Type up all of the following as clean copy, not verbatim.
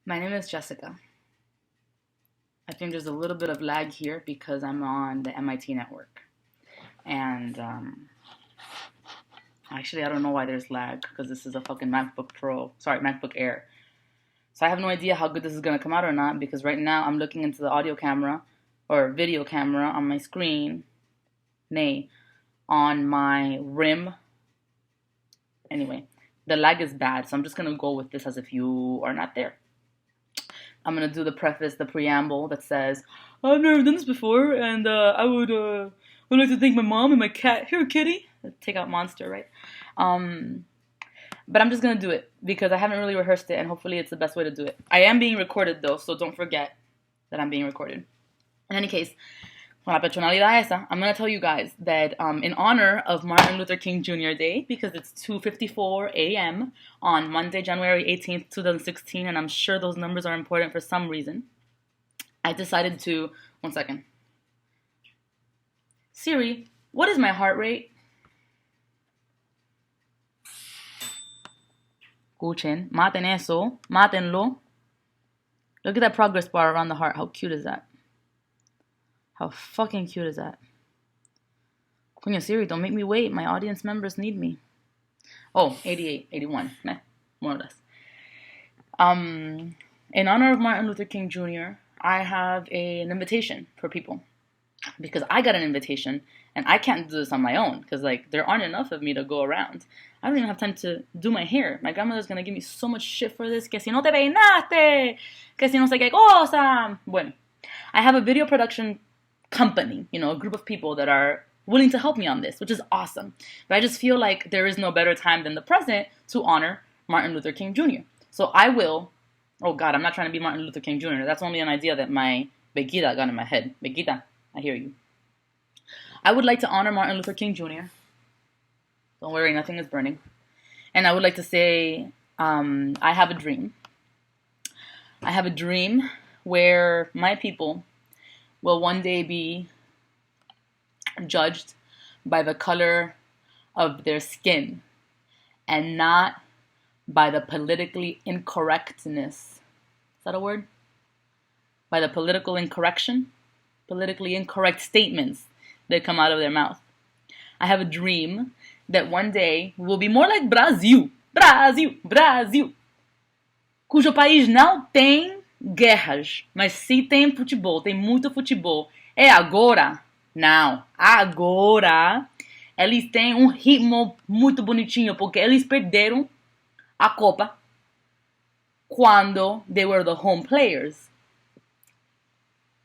My name is Jessica. I think there's a little bit of lag here because I'm on the MIT network. And actually, I don't know why there's lag because this is a fucking MacBook Air. So I have no idea how good this is going to come out or not because right now I'm looking into the audio camera or video camera on my screen, on my rim. Anyway, the lag is bad, so I'm just going to go with this as if you are not there. I'm going to do the preface, the preamble that says, I've never done this before, and I would like to thank my mom and my cat. Here, kitty. Take out Monster, right? But I'm just going to do it because I haven't really rehearsed it, and hopefully it's the best way to do it. I am being recorded, though, so don't forget that I'm being recorded. In any case, con la personalidad esa, I'm going to tell you guys that in honor of Martin Luther King Jr. Day, because it's 2:54 a.m. on Monday, January 18th, 2016, and I'm sure those numbers are important for some reason, I decided to... One second. Siri, what is my heart rate? Escuchen, maten eso, mátenlo. Look at that progress bar around the heart. How cute is that? How fucking cute is that? Coño, Siri, don't make me wait. My audience members need me. Oh, 88, 81. Meh, more or less. In honor of Martin Luther King Jr., I have an invitation for people. Because I got an invitation, and I can't do this on my own. Because, there aren't enough of me to go around. I don't even have time to do my hair. My grandmother's going to give me so much shit for this. Que si no te peinaste. Que si no sé qué cosa. Bueno, I have a video production company, a group of people that are willing to help me on this, which is awesome. But I just feel like there is no better time than the present to honor Martin Luther King Jr. So I will, oh God, I'm not trying to be Martin Luther King Jr. That's only an idea that my Beguita got in my head. Beguita, I hear you. I would like to honor Martin Luther King Jr. Don't worry, nothing is burning. And I would like to say, I have a dream. I have a dream where my people will one day be judged by the color of their skin and not by the politically incorrectness. Is that a word? By the politically incorrect statements that come out of their mouth. I have a dream that one day we will be more like Brasil, cujo país não tem guerras, mas sim tem futebol, tem muito futebol. É agora, não, agora eles têm um ritmo muito bonitinho, porque eles perderam a Copa quando they were the home players.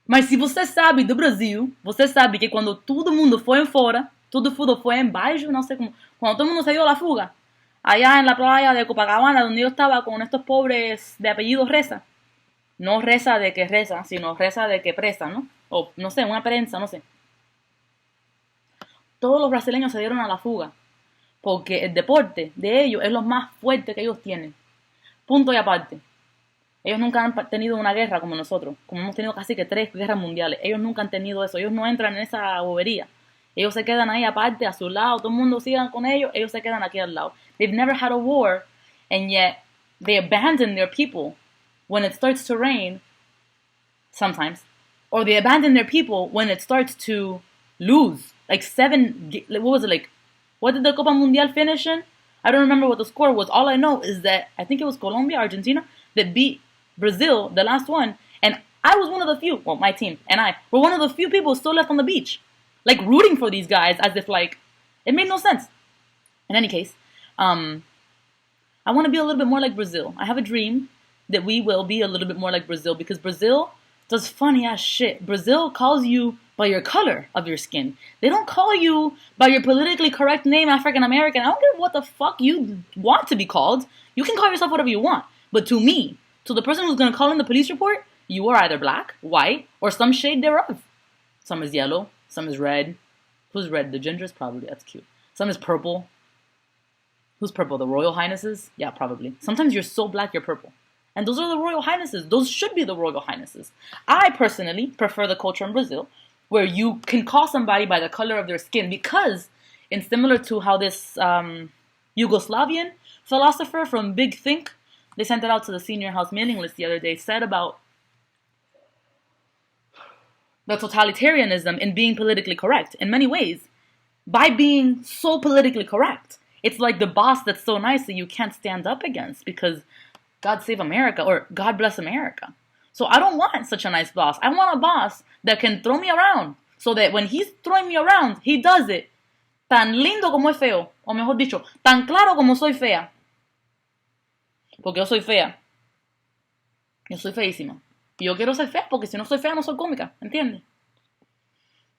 Mas se você sabe do Brasil, você sabe que quando todo mundo foi embora, todo mundo foi embaixo, não sei como, cuando todo el mundo se dio a la fuga, allá en la playa de Copacabana, donde yo estaba con estos pobres de apellido Reza. No reza de que reza, sino reza de que presa, ¿no? O, no sé, una prensa, no sé. Todos los brasileños se dieron a la fuga, porque el deporte de ellos es lo más fuerte que ellos tienen. Punto y aparte. Ellos nunca han tenido una guerra como nosotros, como hemos tenido casi que 3 guerras mundiales. Ellos nunca han tenido eso, ellos no entran en esa bobería. Ellos se quedan ahí aparte, a su lado, todo el mundo sigan con ellos se quedan aquí al lado. They've never had a war, and yet they abandon their people when it starts to rain, sometimes. Or they abandon their people when it starts to lose. What did the Copa Mundial finish in? I don't remember what the score was. All I know is that, I think it was Colombia, Argentina, that beat Brazil, the last one. And I was one of the few, well, my team and I were one of the few people still left on the beach. Rooting for these guys as if, it made no sense. In any case, I want to be a little bit more like Brazil. I have a dream that we will be a little bit more like Brazil because Brazil does funny ass shit. Brazil calls you by your color of your skin. They don't call you by your politically correct name, African American. I don't care what the fuck you want to be called. You can call yourself whatever you want. But to me, to the person who's going to call in the police report, you are either black, white, or some shade thereof. Some is yellow. Some is red. Who's red? The gingers? Probably. That's cute. Some is purple. Who's purple? The Royal Highnesses? Yeah, probably. Sometimes you're so black, you're purple. And those are the Royal Highnesses. Those should be the Royal Highnesses. I personally prefer the culture in Brazil where you can call somebody by the color of their skin because, and similar to how this Yugoslavian philosopher from Big Think they sent it out to the senior house mailing list the other day, said about the totalitarianism in being politically correct in many ways. By being so politically correct, it's like the boss that's so nice that you can't stand up against because God save America or God bless America. So I don't want such a nice boss. I want a boss that can throw me around so that when he's throwing me around, he does it tan lindo como es feo, o mejor dicho, tan claro como soy fea. Porque yo soy fea. Yo soy feísima. Y yo quiero ser fea porque si no soy fea no soy cómica, ¿entiendes?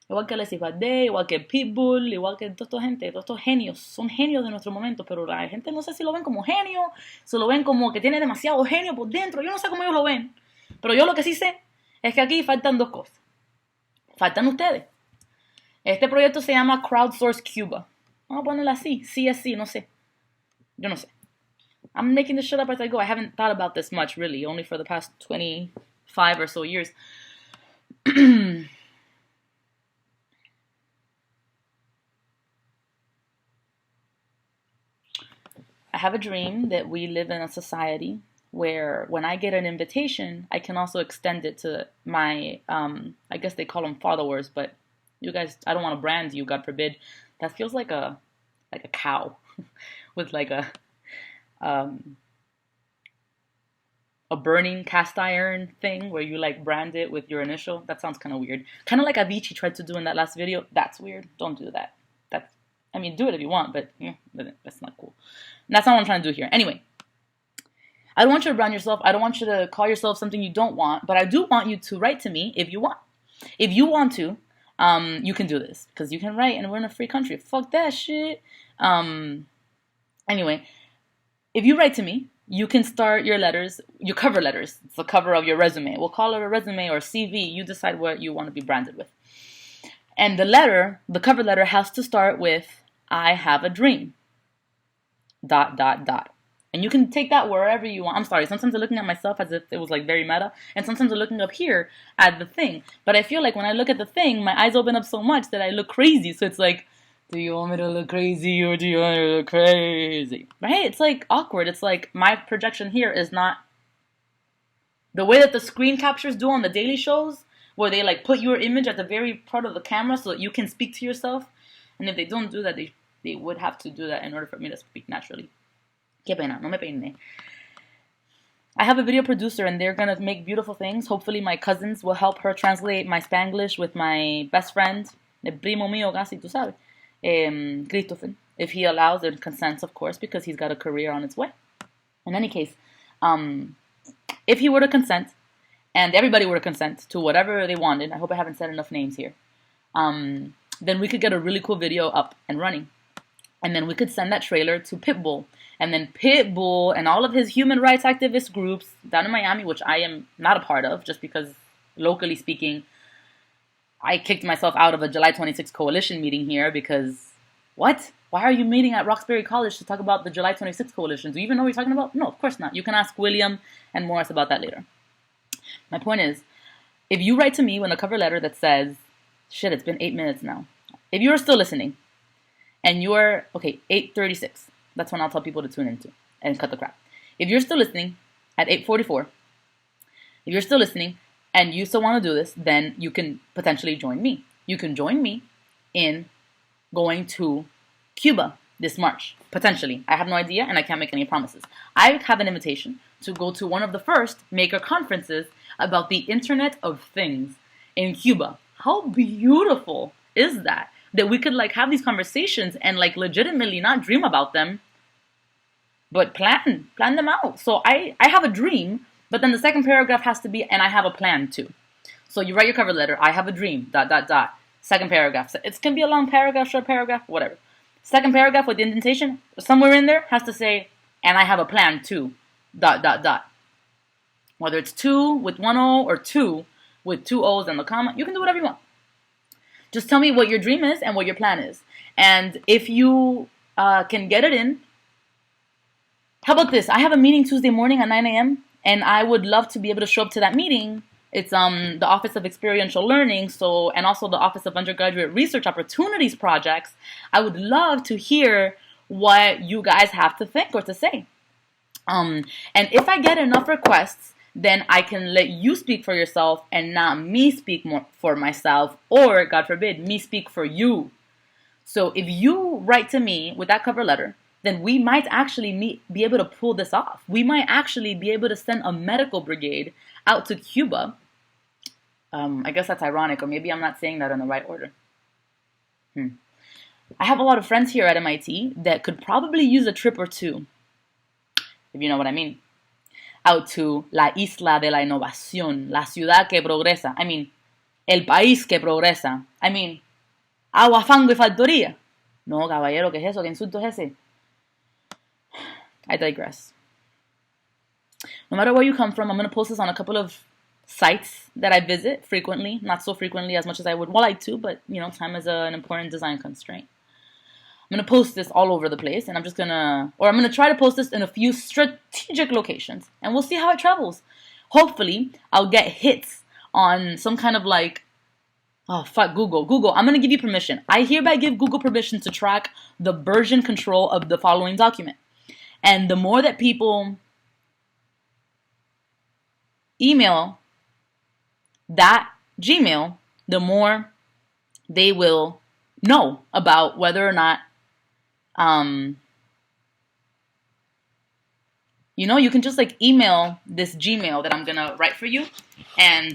Igual que Leslie Day, igual que Pitbull, igual que toda esta gente, todos estos genios, son genios de nuestro momento, pero la gente no sé si lo ven como genio, se lo ven como que tiene demasiado genio por dentro, yo no sé cómo ellos lo ven, pero yo lo que sí sé es que aquí faltan dos cosas. Faltan ustedes. Este proyecto se llama CrowdSource Cuba. Vamos a ponerlo así, CSC, no sé. Yo no sé. I'm making this shit up as I go. I haven't thought about this much, really, only for the past 25 or so years. I have a dream that we live in a society where when I get an invitation, I can also extend it to my, I guess they call them followers, but you guys, I don't want to brand you, God forbid. That feels like a cow with like a burning cast iron thing where you like brand it with your initial. That sounds kind of weird. Kind of like Avicii tried to do in that last video. That's weird. Don't do that. I mean, do it if you want, but yeah, that's not cool. And that's not what I'm trying to do here. Anyway, I don't want you to brand yourself. I don't want you to call yourself something you don't want, but I do want you to write to me if you want. If you want to, you can do this because you can write and we're in a free country. Fuck that shit. Anyway, if you write to me, you can start your letters, your cover letters. It's the cover of your resume. We'll call it a resume or CV. You decide what you want to be branded with. And the cover letter has to start with, I have a dream. ... And you can take that wherever you want. I'm sorry, sometimes I'm looking at myself as if it was like very meta, and sometimes I'm looking up here at the thing. But I feel like when I look at the thing, my eyes open up so much that I look crazy. So it's like, do you want me to look crazy or do you want me to look crazy? Right? It's like awkward. It's like my projection here is not the way that the screen captures do on the daily shows, where they like put your image at the very part of the camera so that you can speak to yourself. And if they don't do that, they would have to do that in order for me to speak naturally. Qué pena, no me peiné. I have a video producer and they're going to make beautiful things. Hopefully my cousins will help her translate my Spanglish with my best friend, el primo mío casi, tú sabes, Christopher, if he allows and consents, of course, because he's got a career on its way. In any case, if he were to consent, and everybody were to consent to whatever they wanted, I hope I haven't said enough names here, then we could get a really cool video up and running. And then we could send that trailer to Pitbull. And then Pitbull and all of his human rights activist groups down in Miami, which I am not a part of, just because, locally speaking, I kicked myself out of a July 26 coalition meeting here because, what? Why are you meeting at Roxbury College to talk about the July 26 coalition? Do you even know what you're talking about? No, of course not. You can ask William and Morris about that later. My point is, if you write to me with a cover letter that says, shit, it's been 8 minutes now. If you're still listening, and you're, okay, 8:36. That's when I'll tell people to tune into and cut the crap. If you're still listening at 8:44, if you're still listening and you still want to do this, then you can potentially join me. You can join me in going to Cuba this March, potentially. I have no idea and I can't make any promises. I have an invitation to go to one of the first maker conferences about the Internet of Things in Cuba. How beautiful is that? That we could like have these conversations and like legitimately not dream about them, but plan them out. So I have a dream, but then the second paragraph has to be, and I have a plan too. So you write your cover letter, I have a dream, ... Second paragraph. So it can be a long paragraph, short paragraph, whatever. Second paragraph with the indentation, somewhere in there has to say, and I have a plan too, ... Whether it's two with one O or two with two O's and the comma, you can do whatever you want. Just tell me what your dream is and what your plan is. And if you can get it in, how about this? I have a meeting Tuesday morning at 9 a.m. and I would love to be able to show up to that meeting. It's the Office of Experiential Learning, and also the Office of Undergraduate Research Opportunities Projects. I would love to hear what you guys have to think or to say. And if I get enough requests, then I can let you speak for yourself and not me speak more for myself, or God forbid, me speak for you. So if you write to me with that cover letter, then we might actually be able to pull this off. We might actually be able to send a medical brigade out to Cuba. I guess that's ironic, or maybe I'm not saying that in the right order. I have a lot of friends here at MIT that could probably use a trip or two, if you know what I mean, out to la isla de la innovación, la ciudad que progresa. I mean, el país que progresa. I mean, agua, fango y factoría. No, caballero, ¿qué es eso? ¿Qué insulto es ese? I digress. No matter where you come from, I'm going to post this on a couple of sites that I visit frequently. Not so frequently as much as I would like to, but, time is an important design constraint. I'm going to post this all over the place, and I'm going to try to post this in a few strategic locations, and we'll see how it travels. Hopefully, I'll get hits on some kind of Google. Google, I'm going to give you permission. I hereby give Google permission to track the version control of the following document. And the more that people email that Gmail, the more they will know about whether or not, you can just email this Gmail that I'm going to write for you, and